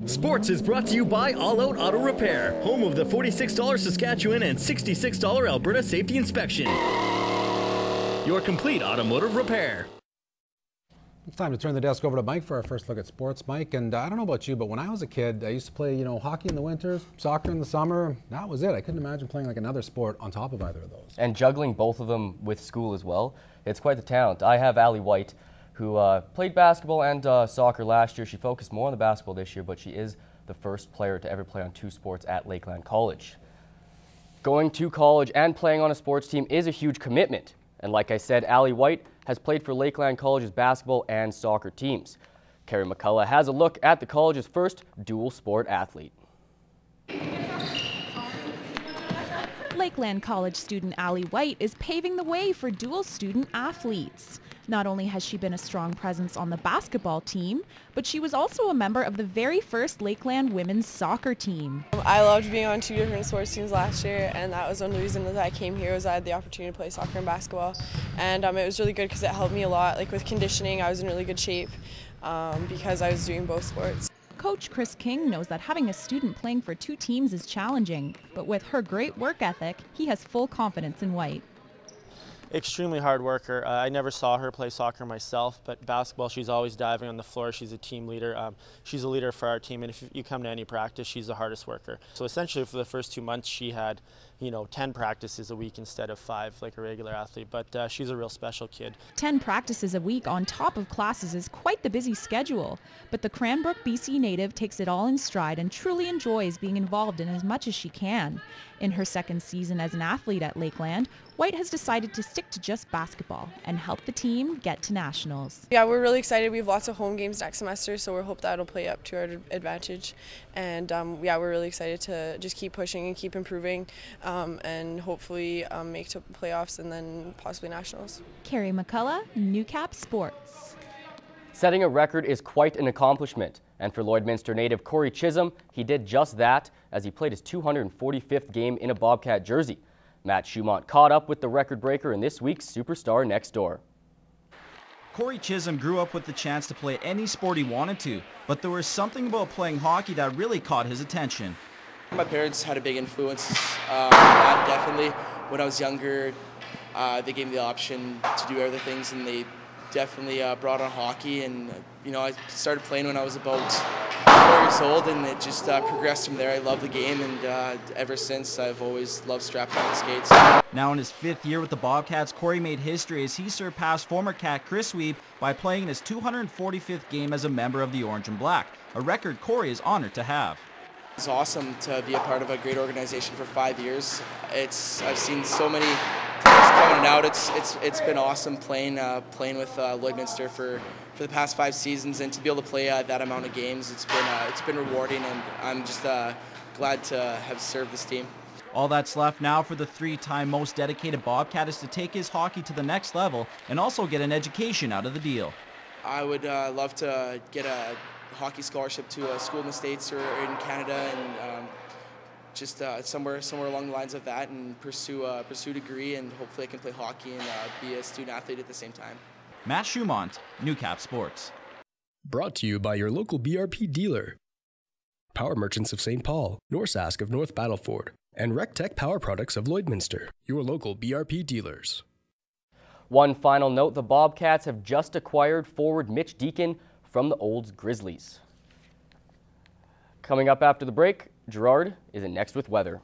Sports is brought to you by All Out Auto Repair, home of the $46 Saskatchewan and $66 Alberta Safety Inspection. Your complete automotive repair. It's time to turn the desk over to Mike for our first look at sports. Mike, and I don't know about you, but when I was a kid, I used to play, hockey in the winters, soccer in the summer. That was it. I couldn't imagine playing like another sport on top of either of those. And juggling both of them with school as well. It's quite the talent. I have Allie White, who played basketball and soccer last year. She focused more on the basketball this year, but she is the first player to ever play on two sports at Lakeland College. Going to college and playing on a sports team is a huge commitment. And like I said, Allie White has played for Lakeland College's basketball and soccer teams. Kory McCullough has a look at the college's first dual sport athlete. Lakeland College student Allie White is paving the way for dual student athletes. Not only has she been a strong presence on the basketball team, but she was also a member of the very first Lakeland women's soccer team. I loved being on two different sports teams last year, and that was one of the reasons that I came here was I had the opportunity to play soccer and basketball. And it was really good because it helped me a lot. Like with conditioning, I was in really good shape because I was doing both sports. Coach Chris King knows that having a student playing for two teams is challenging, but with her great work ethic, he has full confidence in White. Extremely hard worker. I never saw her play soccer myself, but basketball, she's always diving on the floor. She's a team leader. She's a leader for our team, and if you come to any practice, she's the hardest worker. So essentially for the first 2 months, she had 10 practices a week instead of 5 like a regular athlete, but she's a real special kid. 10 practices a week on top of classes is quite the busy schedule, but the Cranbrook, BC native takes it all in stride and truly enjoys being involved in as much as she can. In her second season as an athlete at Lakeland, White has decided to stick to just basketball and help the team get to nationals. Yeah, we're really excited. We have lots of home games next semester, so we hope that'll play up to our advantage. And yeah, we're really excited to just keep pushing and keep improving and hopefully make to playoffs and then possibly nationals. Kory McCullough, NEWCAP Sports. Setting a record is quite an accomplishment, and for Lloydminster native Kory Chishom, he did just that as he played his 245th game in a Bobcat jersey. Matt Schumont caught up with the record breaker in this week's Superstar Next Door. Kory Chishom grew up with the chance to play any sport he wanted to, but there was something about playing hockey that really caught his attention. My parents had a big influence on that, definitely. When I was younger, they gave me the option to do other things, and they definitely brought on hockey. And I started playing when I was about 4 years old, and it just progressed from there. I love the game, and ever since I've always loved strapping on the skates. Now in his 5th year with the Bobcats, Kory made history as he surpassed former Cat Chris Weeb by playing in his 245th game as a member of the Orange and Black, a record Kory is honored to have. It's awesome to be a part of a great organization for 5 years. I've seen so many players coming out. It's been awesome playing with Lloydminster for the past 5 seasons, and to be able to play that amount of games, it's been rewarding, and I'm just glad to have served this team. All that's left now for the 3-time most dedicated Bobcat is to take his hockey to the next level and also get an education out of the deal. I would love to get a hockey scholarship to a school in the States or in Canada, and just somewhere along the lines of that, and pursue a degree, and hopefully I can play hockey and be a student athlete at the same time. Matt Schumont, NEWCAP Sports. Brought to you by your local BRP dealer. Power Merchants of St. Paul, Norsask of North Battleford, and RecTech Power Products of Lloydminster, your local BRP dealers. One final note, the Bobcats have just acquired forward Mitch Deacon from the Olds Grizzlies. Coming up after the break, Gerard is in next with weather.